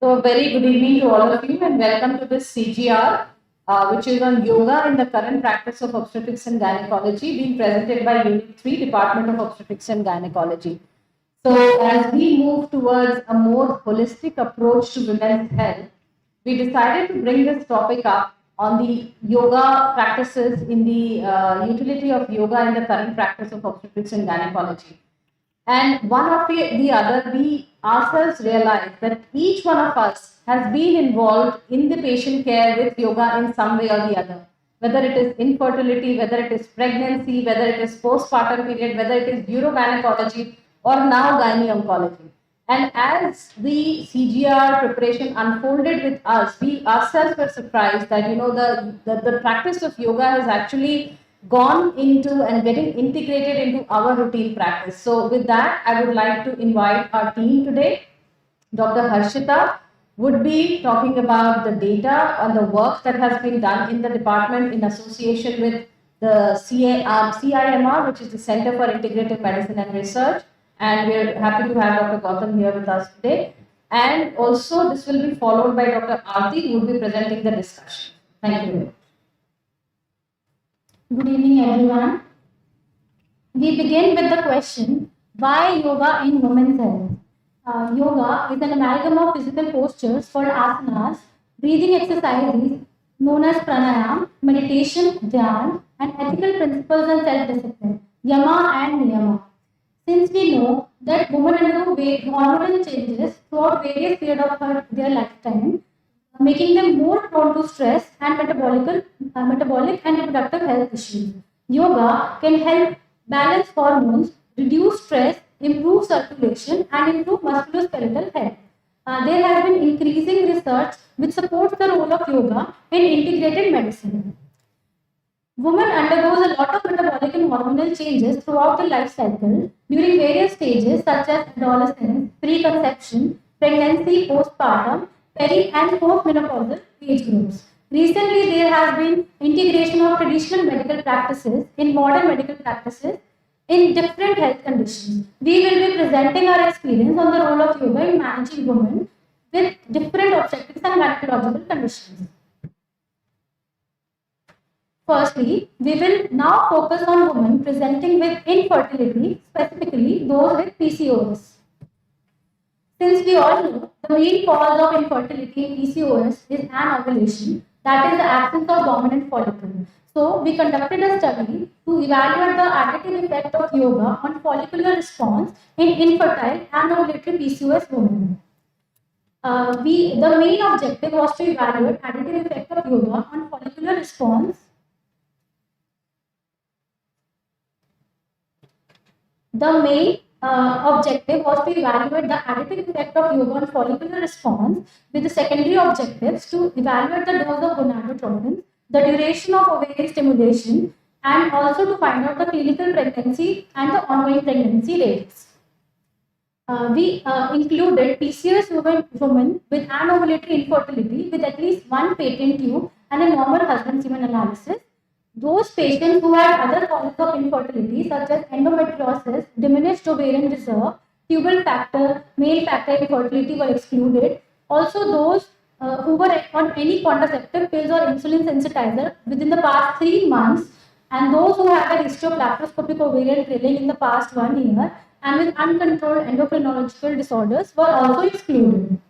So, a very good evening to all of you and welcome to this CGR, which is on yoga in the current practice of obstetrics and gynecology, being presented by Unit 3, Department of Obstetrics and Gynecology. So, as we move towards a more holistic approach to women's health, we decided to bring this topic up on the yoga practices in the utility of yoga in the current practice of obstetrics and gynecology. And one after the other, we ourselves realize that each one of us has been involved in the patient care with yoga in some way or the other. Whether it is infertility, whether it is pregnancy, whether it is postpartum period, whether it is urogynecology or now gynae oncology. And as the CGR preparation unfolded with us, we ourselves were surprised that the practice of yoga has actually gone into and getting integrated into our routine practice. So with that, I would like to invite our team today. Dr. Harshita would be talking about the data and the work that has been done in the department in association with the CIMR, which is the Center for Integrative Medicine and Research. And we're happy to have Dr. Gautam here with us today. And also this will be followed by Dr. Aarti, who will be presenting the discussion. Thank you. Good evening, everyone. We begin with the question, why yoga in women's health? Yoga is an amalgam of physical postures called asanas, breathing exercises known as pranayam, meditation, dhyan, and ethical principles and self-discipline, yama and niyama. Since we know that women undergo hormonal changes throughout various periods of their lifetime, making them more prone to stress and metabolic and reproductive health issues. Yoga can help balance hormones, reduce stress, improve circulation, and improve musculoskeletal health. There has been increasing research which supports the role of yoga in integrated medicine. Women undergoes a lot of metabolic and hormonal changes throughout the life cycle during various stages such as adolescence, preconception, pregnancy, postpartum, peri and postmenopausal age groups. Recently, there has been integration of traditional medical practices in modern medical practices in different health conditions. We will be presenting our experience on the role of yoga in managing women with different obstetrics and gynecological conditions. Firstly, we will now focus on women presenting with infertility, specifically those with PCOS. Since we all know the main cause of infertility in PCOS is anovulation, that is the absence of dominant follicle. So, we conducted a study to evaluate the additive effect of yoga on follicular response in infertile anovulatory PCOS women. The main objective was to evaluate additive effect of yoga on follicular response. The main objective was to evaluate the additive effect of yoga on follicular response, with the secondary objectives to evaluate the dose of gonadotropin, the duration of ovarian stimulation, and also to find out the clinical pregnancy and the ongoing pregnancy rates. We included PCOS women with anovulatory infertility with at least one patent tube and a normal husband semen analysis. Those patients who had other causes of infertility such as endometriosis, diminished ovarian reserve, tubal factor, male factor infertility were excluded. Also those who were on any contraceptive pills or insulin sensitizer within the past 3 months, and those who had a history of laparoscopic ovarian trailing in the past 1 year and with uncontrolled endocrinological disorders were also excluded.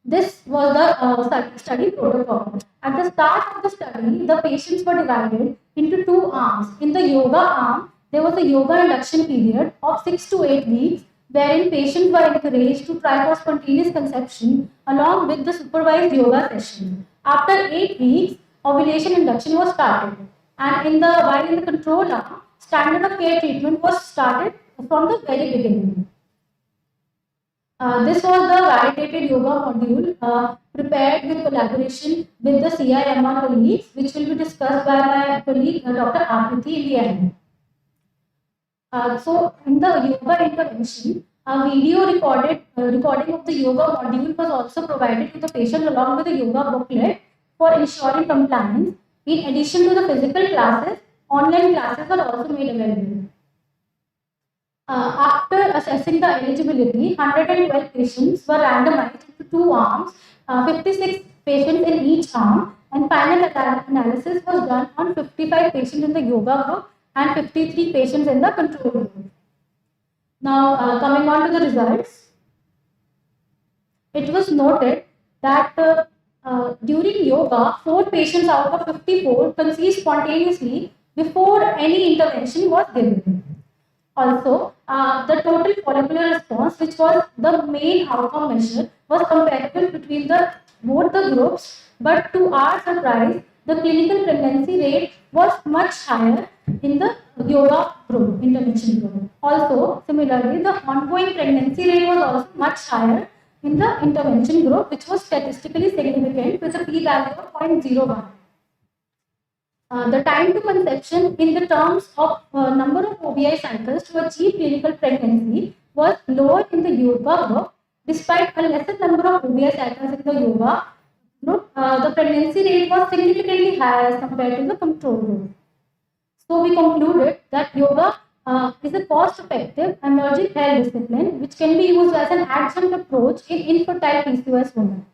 This was the study protocol. At the start of the study, the patients were divided into 2 arms. In the yoga arm, there was a yoga induction period of 6 to 8 weeks, wherein patients were encouraged to try for spontaneous conception along with the supervised yoga session. After 8 weeks, ovulation induction was started. And while in the control arm, standard of care treatment was started from the very beginning. This was the validated yoga module prepared with collaboration with the CIMR colleagues, which will be discussed by my colleague Dr. Aarti in the end. So, in the yoga intervention, a video recording of the yoga module was also provided to the patient along with the yoga booklet for ensuring compliance. In addition to the physical classes, online classes were also made available. After assessing the eligibility, 112 patients were randomized into two arms, 56 patients in each arm, and final analysis was done on 55 patients in the yoga group and 53 patients in the control group. Now, coming on to the results, it was noted that during yoga, 4 patients out of 54 conceived spontaneously before any intervention was given. Also, the total follicular response, which was the main outcome measure, was comparable between both the groups, but to our surprise, the clinical pregnancy rate was much higher in the yoga group, intervention group. Also, similarly, the ongoing pregnancy rate was also much higher in the intervention group, which was statistically significant with a p-value of 0.01. The time to conception in the terms of number of OBI cycles to achieve clinical pregnancy was lower in the yoga group, despite a lesser number of OBI cycles in the yoga group. The pregnancy rate was significantly higher as compared to the control group. So we concluded that yoga is a cost-effective emerging health discipline which can be used as an adjunct approach in infertile PCOS women.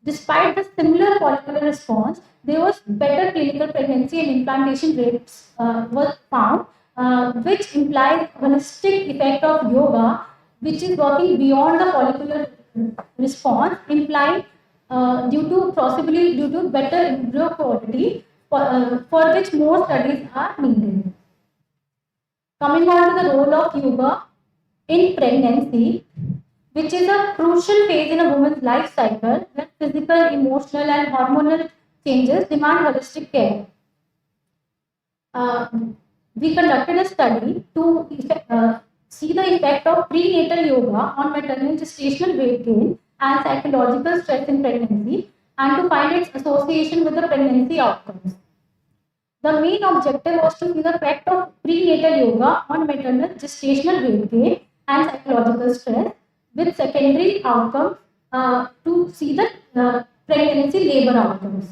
Despite the similar follicular response, there was better clinical pregnancy and implantation rates were found, which implies holistic effect of yoga, which is working beyond the follicular response, implying possibly due to better embryo quality, for which more studies are needed. Coming on to the role of yoga in pregnancy, which is a crucial phase in a woman's life cycle where physical, emotional, and hormonal changes demand holistic care. We conducted a study to see the effect of prenatal yoga on maternal gestational weight gain and psychological stress in pregnancy, and to find its association with the pregnancy outcomes. The main objective was to see the effect of prenatal yoga on maternal gestational weight gain and psychological stress, with secondary outcomes to see the pregnancy labor outcomes.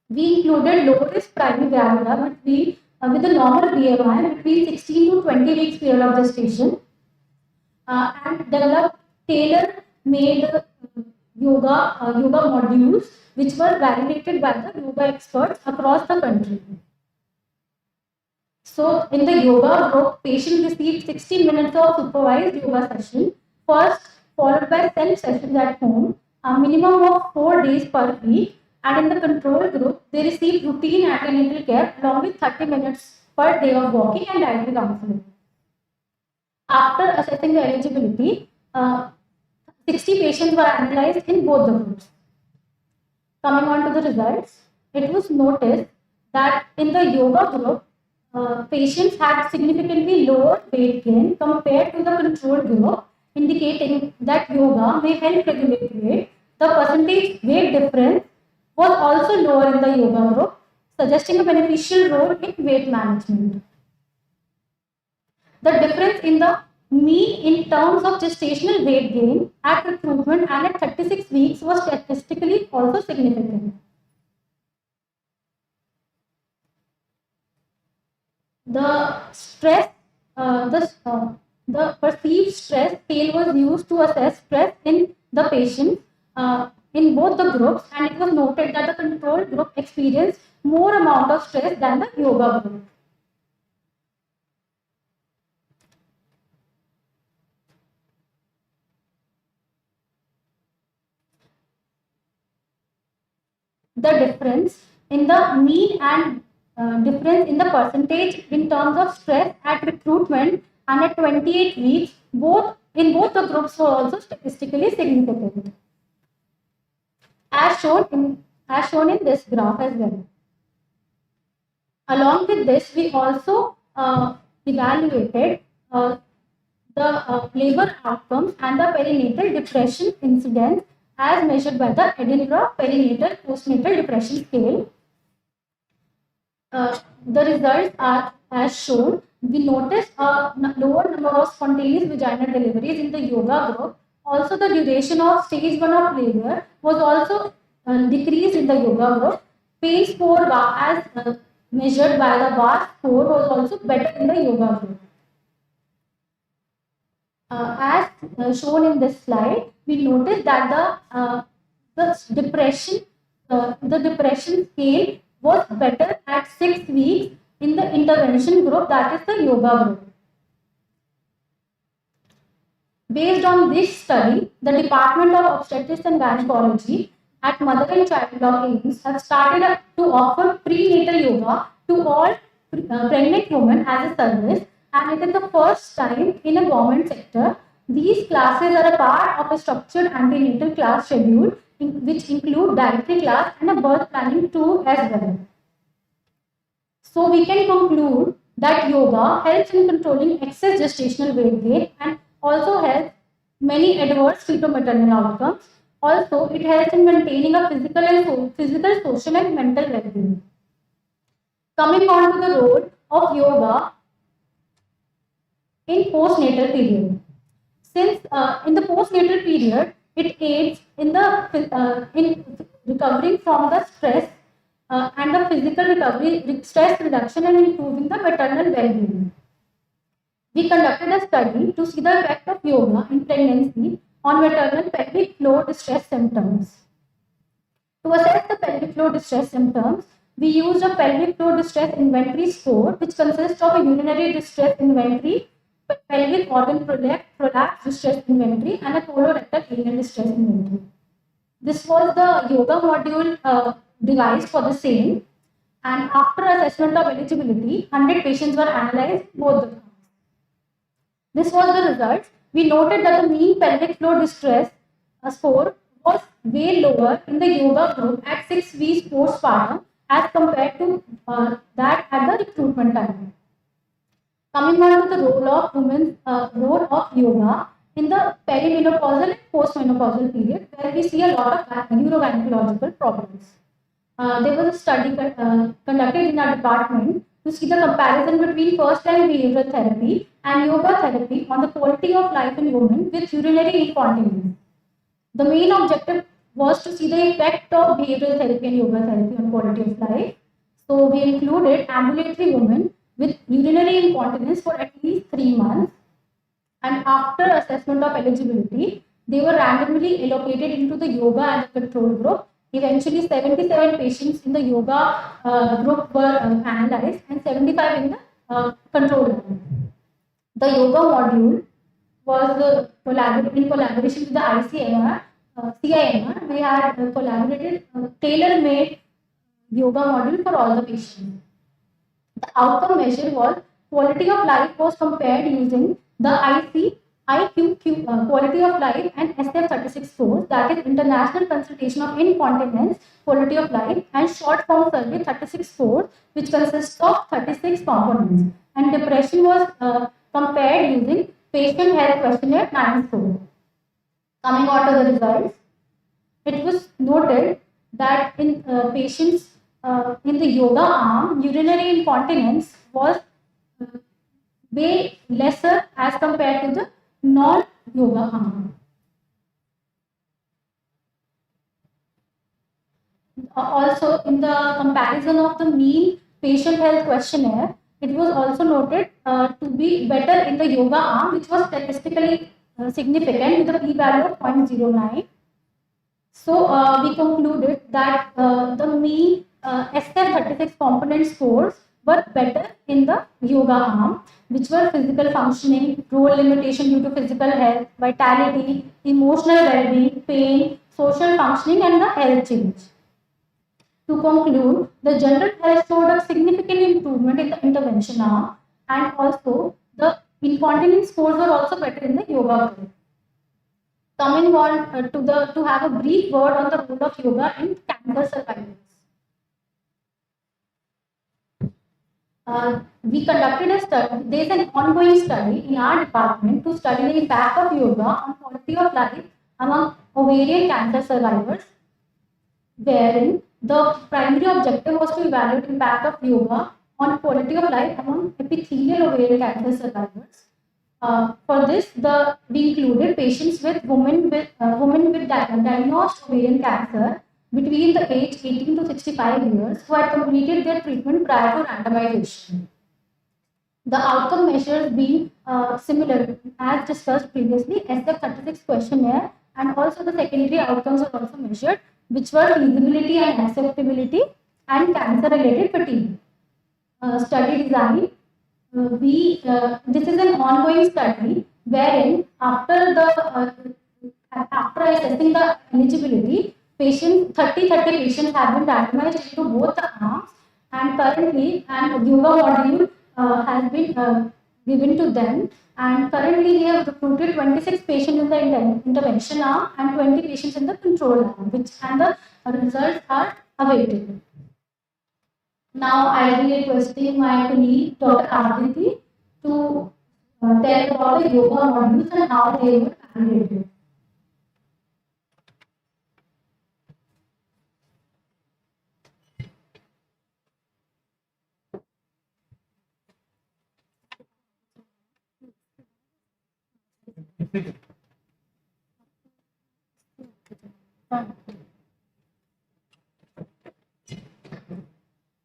We included low-risk primary gravida with a normal BMI between 16 to 20 weeks period of gestation, and developed tailor-made yoga modules which were validated by the yoga experts across the country. So, in the yoga group, patients received 60 minutes of supervised yoga session, first followed by self sessions at home, a minimum of 4 days per week, and in the control group, they received routine antenatal care along with 30 minutes per day of walking and dietary counseling. After assessing the eligibility, 60 patients were analyzed in both the groups. Coming on to the results, it was noticed that in the yoga group, patients had significantly lower weight gain compared to the control group, indicating that yoga may help regulate weight. The percentage weight difference was also lower in the yoga group, suggesting a beneficial role in weight management. The difference in the mean in terms of gestational weight gain at recruitment and at 36 weeks was statistically also significant. The stress, the perceived stress scale was used to assess stress in the patients in both the groups, and it was noted that the control group experienced more amount of stress than the yoga group. The difference in the mean and difference in the percentage in terms of stress at recruitment and at 28 weeks, both the groups were also statistically significant, as shown in this graph as well. Along with this, we also evaluated the labor outcomes and the perinatal depression incidence as measured by the Edinburgh Perinatal Postnatal Depression Scale. The results are as shown. We noticed a lower number of spontaneous vaginal deliveries in the yoga group. Also, the duration of stage 1 of labor was also decreased in the yoga group. Pain score as measured by the VAS score was also better in the yoga group. As shown in this slide, we notice that the depression scale was better at 6 weeks in the intervention group, that is the yoga group. Based on this study, the Department of Obstetrics and Gynaecology at Mother and Child Block AIIMS have started to offer prenatal yoga to all pregnant women as a service, and it is the first time in a government sector. These classes are a part of a structured antenatal class schedule, which include dietary class and a birth planning tour as well. So we can conclude that yoga helps in controlling excess gestational weight gain and also helps many adverse fetal-maternal outcomes. Also, it helps in maintaining a physical, social, and mental well-being. Coming on to the role of yoga in postnatal period. Since in the postnatal period, it aids in recovering from the stress and the physical recovery, stress reduction, and improving the maternal well-being. We conducted a study to see the effect of yoga in pregnancy on maternal pelvic floor distress symptoms. To assess the pelvic floor distress symptoms, we used a pelvic floor distress inventory score, which consists of a urinary distress inventory, pelvic organ prolapse distress inventory, and a colorectal anal distress inventory. This was the yoga module devised for the same, and after assessment of eligibility, 100 patients were analyzed both the times. This was the result. We noted that the mean pelvic floor distress score was way lower in the yoga group at 6 weeks postpartum as compared to that at the recruitment time. Coming on to the role of yoga in the perimenopausal and postmenopausal period, where we see a lot of urogynecological problems. There was a study conducted in our department to see the comparison between first-line behavioral therapy and yoga therapy on the quality of life in women with urinary incontinence. The main objective was to see the effect of behavioral therapy and yoga therapy on quality of life. So we included ambulatory women with urinary incontinence for at least 3 months, and after assessment of eligibility, they were randomly allocated into the yoga and the control group. Eventually, 77 patients in the yoga group were analyzed and 75 in the control group. The yoga module was in collaboration with the CIMR. We had collaborated tailor-made yoga module for all the patients. The outcome measure was quality of life was compared using the IQQ quality of life and SF36 scores, that is International Consultation of Incontinence Quality of Life, and short form survey 36 scores, which consists of 36 components. And depression was compared using patient health questionnaire 9 score. Coming on to the results, it was noted that in patients in the yoga arm, urinary incontinence was way lesser as compared to the non-yoga arm. Also, in the comparison of the mean patient health questionnaire, it was also noted to be better in the yoga arm, which was statistically significant with a p-value of 0.09. So we concluded that the mean SF36 component scores were better in the yoga arm, which were physical functioning, role limitation due to physical health, vitality, emotional well-being, pain, social functioning, and the health change. To conclude, the general health showed a significant improvement in the intervention arm, and also the incontinence scores were also better in the yoga group. Coming on to have a brief word on the role of yoga in cancer survivors. We conducted a study. There is an ongoing study in our department to study the impact of yoga on quality of life among ovarian cancer survivors, wherein the primary objective was to evaluate the impact of yoga on quality of life among epithelial ovarian cancer survivors. For this, we included patients with women with diagnosed ovarian cancer between the age 18 to 65 years who had completed their treatment prior to randomization. The outcome measures being similar as discussed previously, SF36 questionnaire, and also the secondary outcomes are also measured, which were feasibility and acceptability and cancer-related fatigue. Study design. This is an ongoing study wherein after assessing the eligibility, 30 patients have been randomized into both the arms, and currently an yoga module has been given to them, and currently we have recruited 26 patients in the intervention arm and 20 patients in the control arm, and the results are awaited. Now I will be requesting my colleague Dr. Aditi to tell about the yoga modules and how they were evaluated.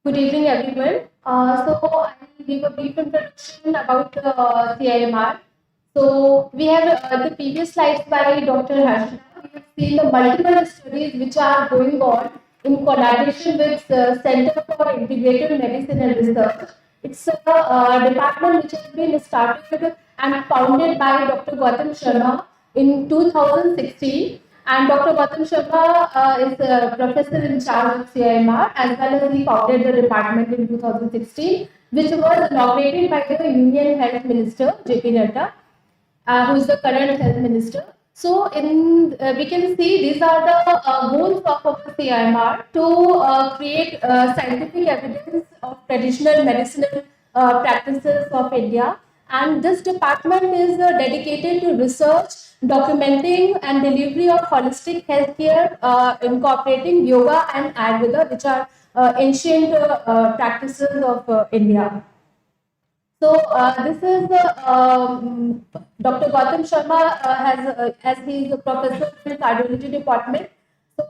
Good evening, everyone. So I will give a brief introduction about CIMR. So we have the previous slides by Dr. Harshita. We have seen the multiple studies which are going on in collaboration with the Center for Integrative Medicine and Research. It's a department which has been started and founded by Dr. Gautam Sharma in 2016. And Dr. Gautam Sharma is a professor in charge of CIMR, as well as he founded the department in 2016, which was inaugurated by the Union Health Minister, JP Nadda, who is the current health minister. So, we can see these are the goals of the CIMR to create scientific evidence of traditional medicinal practices of India. And this department is dedicated to research, documenting, and delivery of holistic healthcare, incorporating yoga and Ayurveda, which are ancient practices of India. So this is Dr. Gautam Sharma as he is a professor in cardiology department. So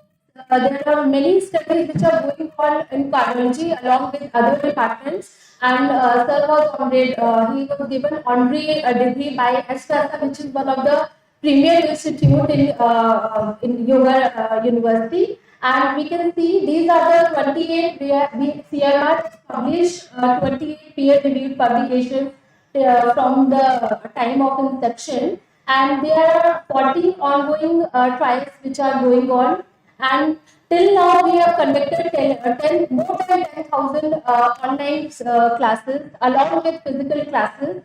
there are many studies which are going on in cardiology along with other departments. And sir was he was given honorary degree by SCASA, which is one of the premier institute in yoga university. And we can see these are the 28 CMR published 28 peer-reviewed publications from the time of inception, and there are 14 ongoing trials which are going on. And till now, we have conducted more than 10,000 online classes along with physical classes,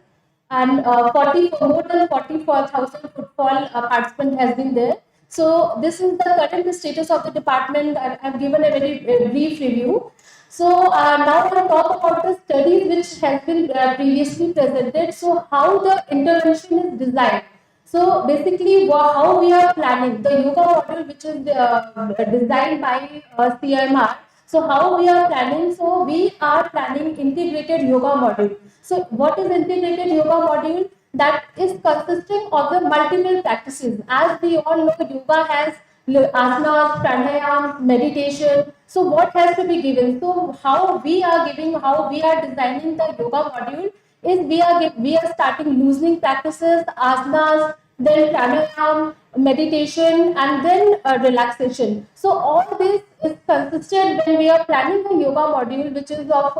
and more than 44,000 footfall participant has been there. So this is the current status of the department. I've given a very brief review. So now I'll talk about the studies which has been previously presented. So how the intervention is designed. So basically, how we are planning the yoga model, which is designed by CMR. So how we are planning? So we are planning integrated yoga module. So what is integrated yoga module? That is consisting of the multiple practices. As we all know, yoga has asanas, pranayam, meditation. So what has to be given? So how we are designing the yoga module is we are starting loosening practices, asanas, then pranayam, meditation, and then relaxation. So all this is consistent when we are planning a yoga module, which is of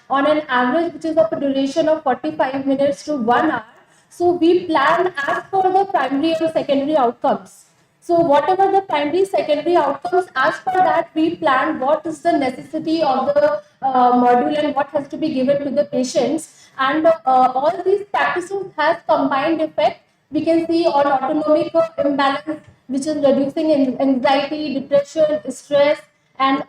on an average, which is of a duration of 45 minutes to 1 hour. So we plan as per the primary and secondary outcomes. So whatever the primary, secondary outcomes, as per that we plan what is the necessity of the module and what has to be given to the patients. And all these practices has combined effect. We can see on autonomic imbalance, which is reducing anxiety, depression, stress, and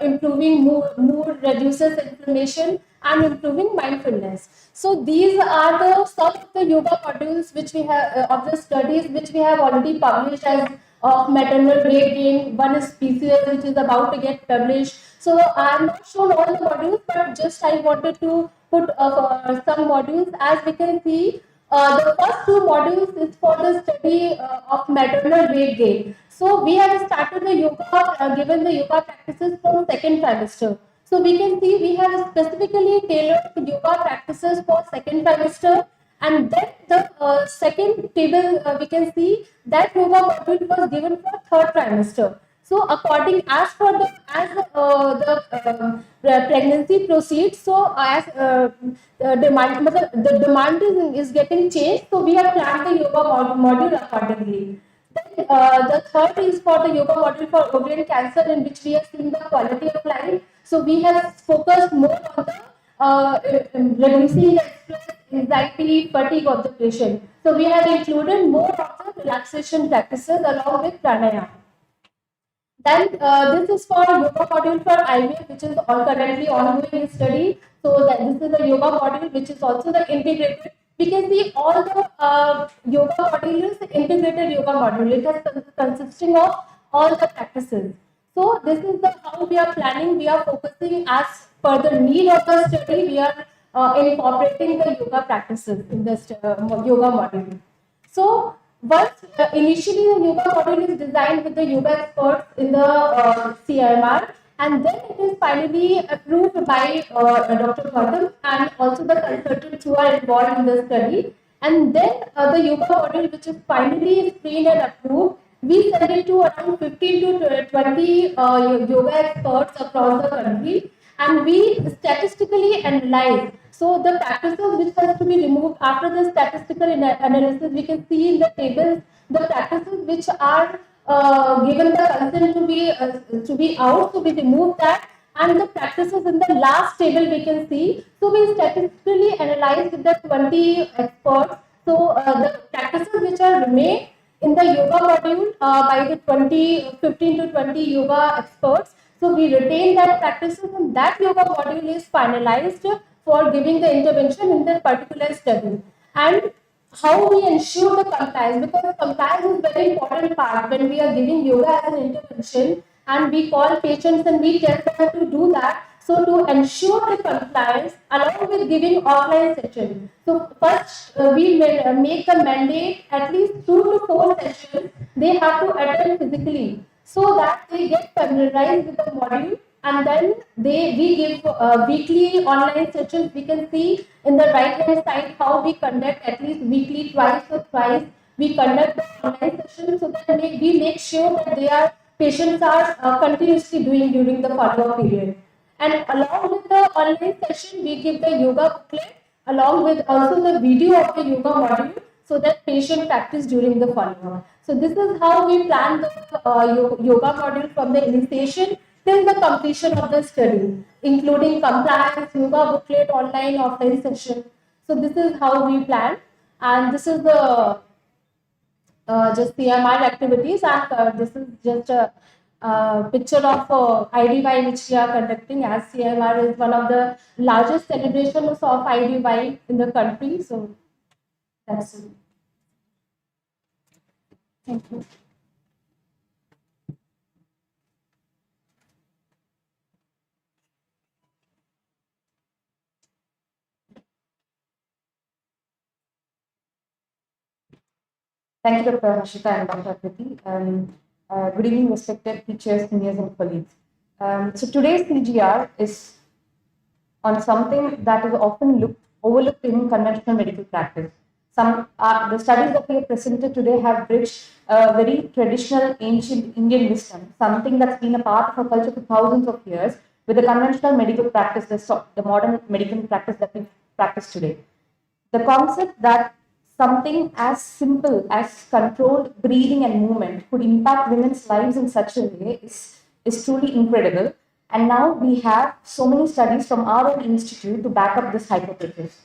improving mood, reduces inflammation, and improving mindfulness. So these are the some of the yoga modules which we have of the studies which we have already published as of maternal weight gain. One is PCOS, which is about to get published. So I am not shown all the modules, but just I wanted to put some modules. As we can see, the first two modules is for the study of maternal weight gain. So we have started the yoga, given the yoga practices from second trimester. So we can see we have specifically tailored yoga practices for second trimester, and then the second table we can see that yoga module was given for third trimester. So according as per the pregnancy proceeds, so as the demand is getting changed, so we have planned the yoga module accordingly. Then the third is for the yoga module for ovarian cancer, in which we are seeing the quality of life. So we have focused more on the reducing the stress, anxiety, fatigue of the patient. So we have included more of the relaxation practices along with pranayama. Then this is for yoga module for IVF, which is currently ongoing study. So that this is the yoga module, which is also the integrated. We can see all the yoga module is the integrated yoga module. It is consisting of all the practices. So this is the how we are planning. We are focusing as per the need of the study. We are incorporating the yoga practices in the yoga module. So once initially the yoga module is designed with the yoga experts in the CIMR, and then it is finally approved by Dr. Gautam and also the consultants who are involved in the study. And then the yoga module, which is finally screened and approved, we send it to around 15 to 20 yoga experts across the country, and we statistically analyze. So the practices which has to be removed after the statistical analysis, we can see in the tables the practices which are given the consent to be out, so we remove that, and the practices in the last table we can see. So we statistically analyze with the 20 experts. So the practices which are remain in the yoga module by the 15 to 20 yoga experts. So we retain that practices, and that yoga module is finalized for giving the intervention in the particular study. And how we ensure the compliance, because compliance is very important part when we are giving yoga as an intervention, and we call patients and we tell them to do that. So to ensure the compliance along with giving offline session. So first we make the mandate at least 2 to 4 sessions they have to attend physically, so that they get familiarized with the module, and then we give weekly online sessions. We can see in the right hand side how we conduct at least weekly, twice or thrice we conduct the online sessions, so that we make sure that patients are continuously doing during the follow-up period. And along with the online session, we give the yoga booklet along with also the video of the yoga module, so that patient practice during the follow-up. So this is how we plan the yoga module from the initiation till the completion of the study, including compliance, yoga booklet, online, offline session. So this is how we plan, and this is the just CMR activities, and this is just a picture of IDY which we are conducting, as CMR is one of the largest celebrations of IDY in the country. So that's it. Thank you. Thank you, Dr. Harshita and Dr. Akriti. Good evening, respected teachers, seniors, and colleagues. So today's CGR is on something that is often overlooked in conventional medical practice. The studies that we have presented today have bridged very traditional ancient Indian wisdom, something that's been a part of our culture for thousands of years, with the conventional medical practice, the modern medical practice that we practice today. The concept that something as simple as controlled breathing and movement could impact women's lives in such a way is truly incredible. And now we have so many studies from our own institute to back up this hypothesis.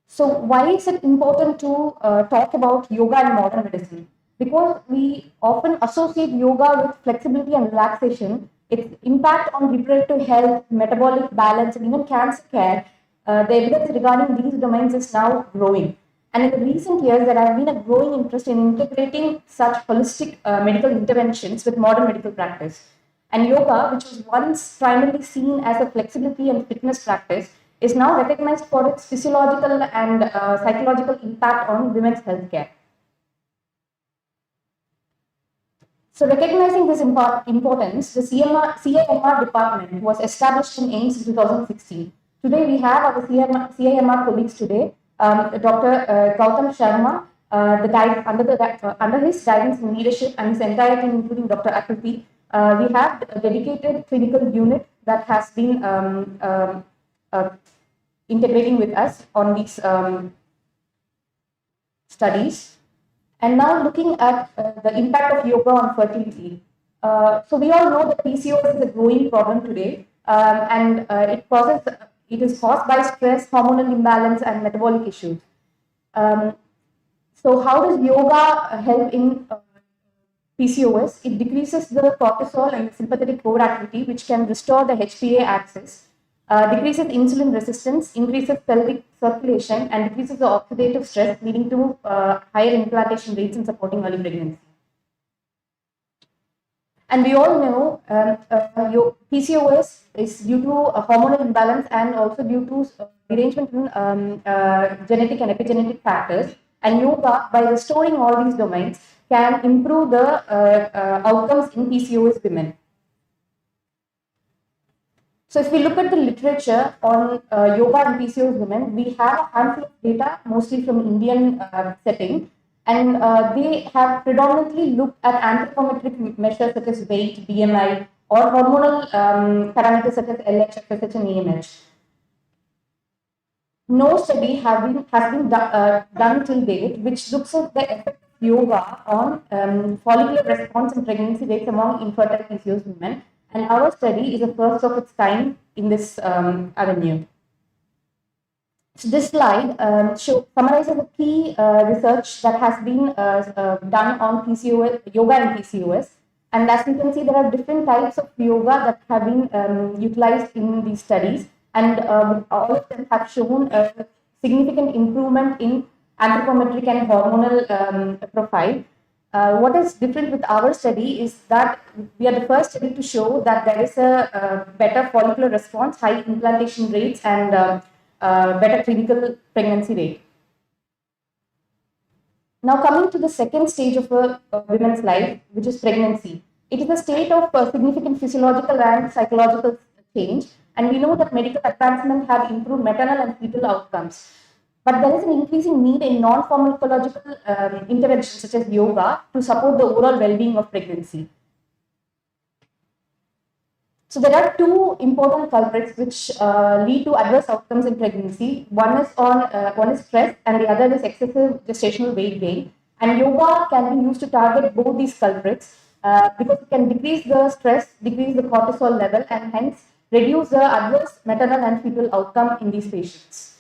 So why is it important to talk about yoga and modern medicine? Because we often associate yoga with flexibility and relaxation. Its impact on reproductive health, metabolic balance, and even cancer care, the evidence regarding these domains is now growing. And in the recent years, there has been a growing interest in integrating such holistic medical interventions with modern medical practice. And yoga, which was once primarily seen as a flexibility and fitness practice, is now recognized for its physiological and psychological impact on women's healthcare. So recognizing this importance, the CIMR department was established in AIIMS in 2016. Today we have our CIMR colleagues today, Dr. Gautam Sharma, under his guidance and leadership and his entire team, including Dr. Akriti, we have a dedicated clinical unit that has been integrating with us on these studies. And now looking at the impact of yoga on fertility. So we all know that PCOS is a growing problem today, and it is caused by stress, hormonal imbalance, and metabolic issues. So how does yoga help in PCOS? It decreases the cortisol and the sympathetic core activity, which can restore the HPA axis, decreases insulin resistance, increases pelvic circulation, and decreases the oxidative stress, leading to higher implantation rates and supporting early pregnancy. And we all know PCOS is due to a hormonal imbalance and also due to derangement in genetic and epigenetic factors. And yoga, by restoring all these domains, can improve the outcomes in PCOS women. So if we look at the literature on yoga and PCOS women, we have a handful of data, mostly from Indian setting, and they have predominantly looked at anthropometric measures such as weight, BMI, or hormonal parameters such as LH, FSH, and AMH. No study has been done till date which looks at the effect of yoga on follicular response and pregnancy rates among infertile PCOS women. And our study is the first of its kind in this avenue. So this slide summarizes the key research that has been done on PCOS, yoga and PCOS. And as you can see, there are different types of yoga that have been utilized in these studies. And all of them have shown a significant improvement in anthropometric and hormonal profile. What is different with our study is that we are the first study to show that there is a better follicular response, high implantation rates, and better clinical pregnancy rate. Now coming to the second stage of a woman's life, which is pregnancy. It is a state of significant physiological and psychological change, and we know that medical advancement have improved maternal and fetal outcomes. But there is an increasing need in non-pharmacological interventions such as yoga to support the overall well-being of pregnancy. So there are two important culprits which lead to adverse outcomes in pregnancy. One is stress, and the other is excessive gestational weight gain. And yoga can be used to target both these culprits because it can decrease the stress, decrease the cortisol level, and hence reduce the adverse maternal and fetal outcome in these patients.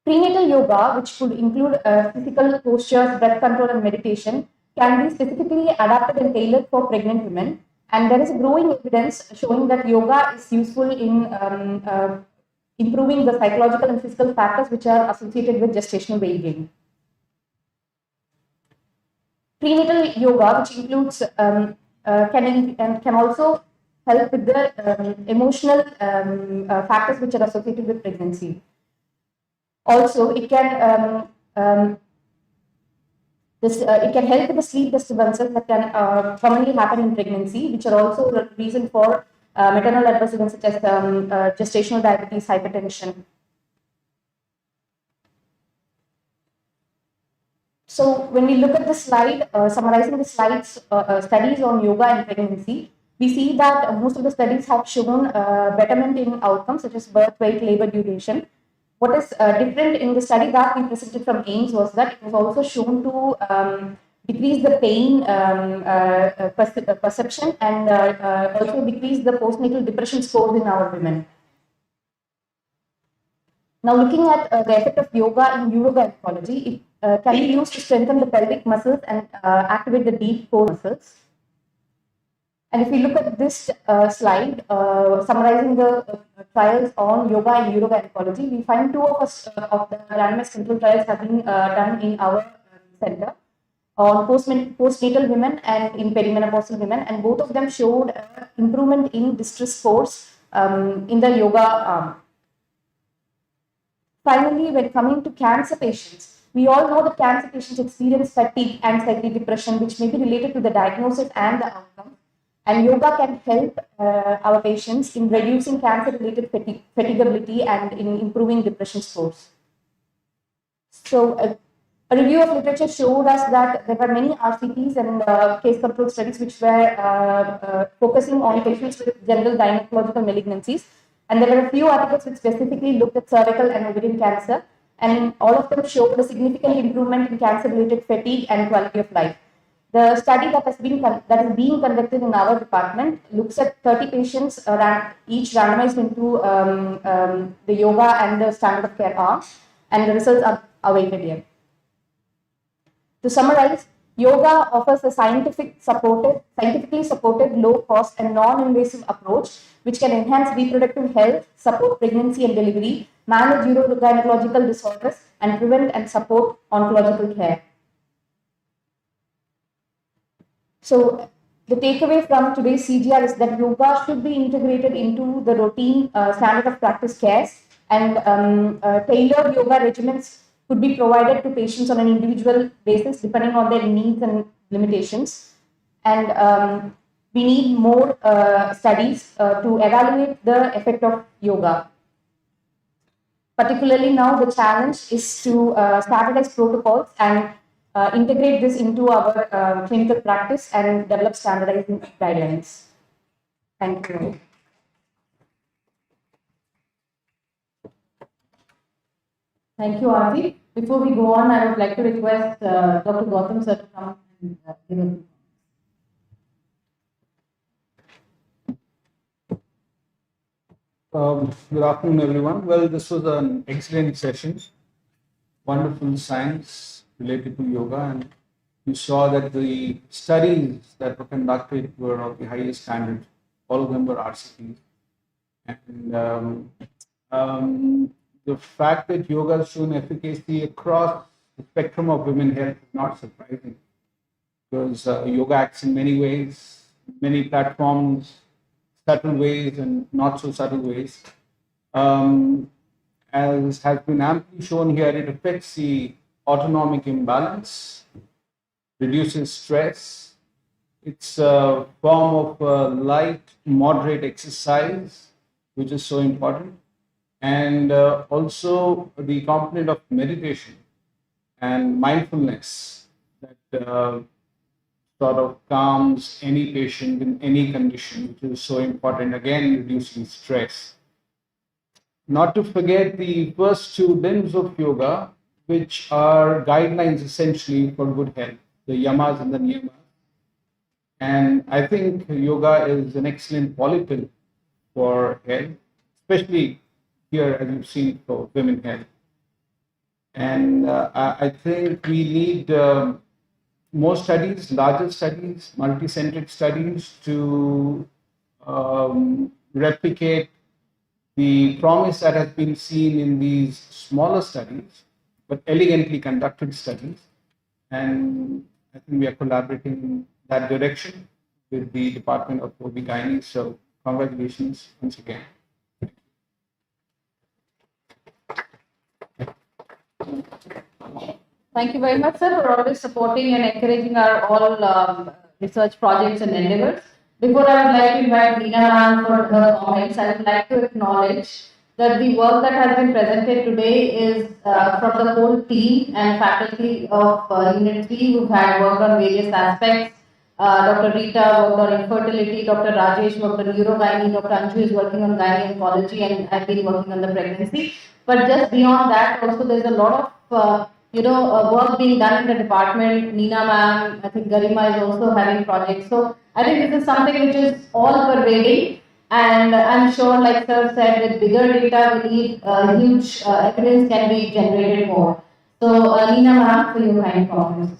Prenatal yoga, which could include physical postures, breath control, and meditation, can be specifically adapted and tailored for pregnant women. And there is growing evidence showing that yoga is useful in improving the psychological and physical factors which are associated with gestational weight gain. Prenatal yoga, which includes can also help with the emotional factors which are associated with pregnancy. Also, it can help with the sleep disturbances that can commonly happen in pregnancy, which are also the reason for maternal adverse events such as gestational diabetes, hypertension. So when we look at the slide, summarizing the slides, studies on yoga and pregnancy, we see that most of the studies have shown betterment in outcomes such as birth weight, labor duration. What is different in the study that we presented from AIIMS was that it was also shown to decrease the pain perception and also decrease the postnatal depression scores in our women. Now looking at the effect of yoga in urogynecology, it can be used to strengthen the pelvic muscles and activate the deep core muscles. And if we look at this slide, summarizing the trials on yoga and urogynecology, we find two of the randomized control trials have been done in our center on postnatal women and in perimenopausal women, and both of them showed improvement in distress scores in the yoga arm. Finally, when coming to cancer patients, We all know that cancer patients experience fatigue, anxiety, depression, which may be related to the diagnosis and the outcome. And yoga can help our patients in reducing cancer-related fatigability and in improving depression scores. So, a review of literature showed us that there were many RCTs and case control studies which were focusing on patients with general gynecological malignancies. And there were a few articles which specifically looked at cervical and ovarian cancer. And all of them showed a significant improvement in cancer-related fatigue and quality of life. The study that is being conducted in our department looks at 30 patients, each randomized into the yoga and the standard of care arm, and the results are awaited here. To summarize, yoga offers a scientifically supported, low-cost and non-invasive approach which can enhance reproductive health, support pregnancy and delivery, manage urogynecological disorders, and prevent and support oncological care. So, the takeaway from today's CGR is that yoga should be integrated into the routine standard of practice cares, and tailored yoga regimens could be provided to patients on an individual basis depending on their needs and limitations. And we need more studies to evaluate the effect of yoga. Particularly now, the challenge is to standardize protocols and integrate this into our clinical practice and develop standardizing guidelines. Thank you. Thank you, Aarti. Before we go on, I would like to request Dr. Gautam sir to come and give a Good afternoon, everyone. Well, this was an excellent session. Wonderful science related to yoga, and you saw that the studies that were conducted were of the highest standard. All of them were RCT. And the fact that yoga has shown efficacy across the spectrum of women's health is not surprising, because yoga acts in many ways, many platforms, subtle ways and not so subtle ways. As has been amply shown here, it affects the autonomic imbalance, reduces stress. It's a form of light, moderate exercise, which is so important. And also the component of meditation and mindfulness that sort of calms any patient in any condition, which is so important, again, reducing stress. Not to forget the first two limbs of yoga, which are guidelines essentially for good health, the yamas and the niyamas. And I think yoga is an excellent polypill for health, especially here, as you've seen, for women health. And I think we need more studies, larger studies, multi-centered studies to replicate the promise that has been seen in these smaller studies, but elegantly conducted studies. And I think we are collaborating in that direction with the Department of OB/GYN. So congratulations once again. Thank you very much, sir, for always supporting and encouraging our all research projects and endeavors. Before I would like to invite Meena ma'am for her comments, I would like to acknowledge that the work that has been presented today is from the whole team and faculty of Unit 3 who have worked on various aspects. Dr. Rita worked on infertility, Dr. Rajesh worked on urogynae, Dr. Anju is working on gynaecology, and I've been working on the pregnancy. But just beyond that, also there's a lot of work being done in the department. Neena ma'am, I think Garima is also having projects. So I think this is something which is all pervading, and I'm sure, like sir said, with bigger data, we need huge evidence can be generated more. So Neena ma'am, for your kind comments.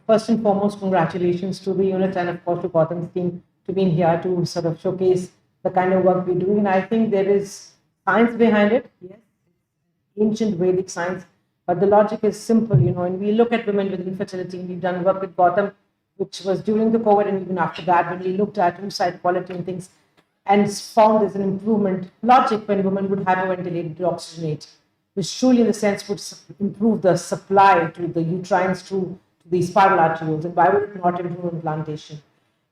First and foremost, congratulations to the unit and of course to Gautam's team to being here to sort of showcase the kind of work we're doing. And I think there is science behind it, yes, ancient Vedic science, but the logic is simple, and we look at women with infertility. We've done work with Gautam, which was during the COVID and even after that, when we looked at oocyte quality and things. and found there's an improvement logic when women would hyperventilate, deoxygenate, which truly in the sense would improve the supply to the uterines through to the spiral arterioles. And why would it not improve implantation?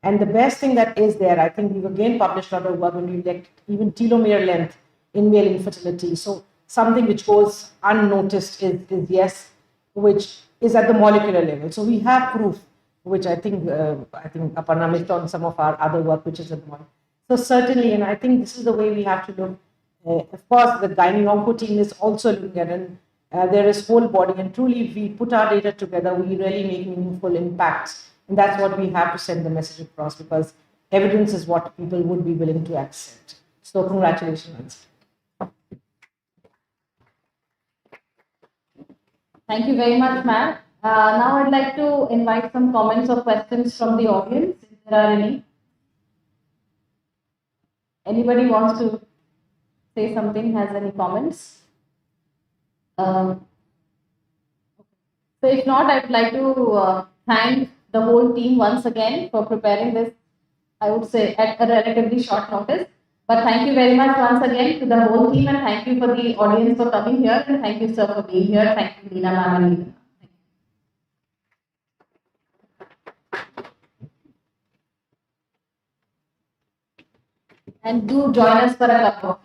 And the best thing that is there, I think we've again published a lot of work when we looked even telomere length in male infertility. So something which goes unnoticed is yes, which is at the molecular level. So we have proof, which I think Aparna missed on some of our other work, which is at the moment. So certainly, and I think this is the way we have to look. Of course, the gynae team is also looking at it. There is whole body, and truly, if we put our data together, we really make meaningful impacts. And that's what we have to send the message across, because evidence is what people would be willing to accept. So congratulations. Thank you very much, ma'am. Now I'd like to invite some comments or questions from the audience, if there are any. Anybody wants to say something, has any comments? So if not, I would like to thank the whole team once again for preparing this, I would say, at a relatively short notice. But thank you very much once again to the whole team, and thank you for the audience for coming here, and thank you, sir, for being here. Thank you, Leena ma'am and Leena. And do join us for a cup of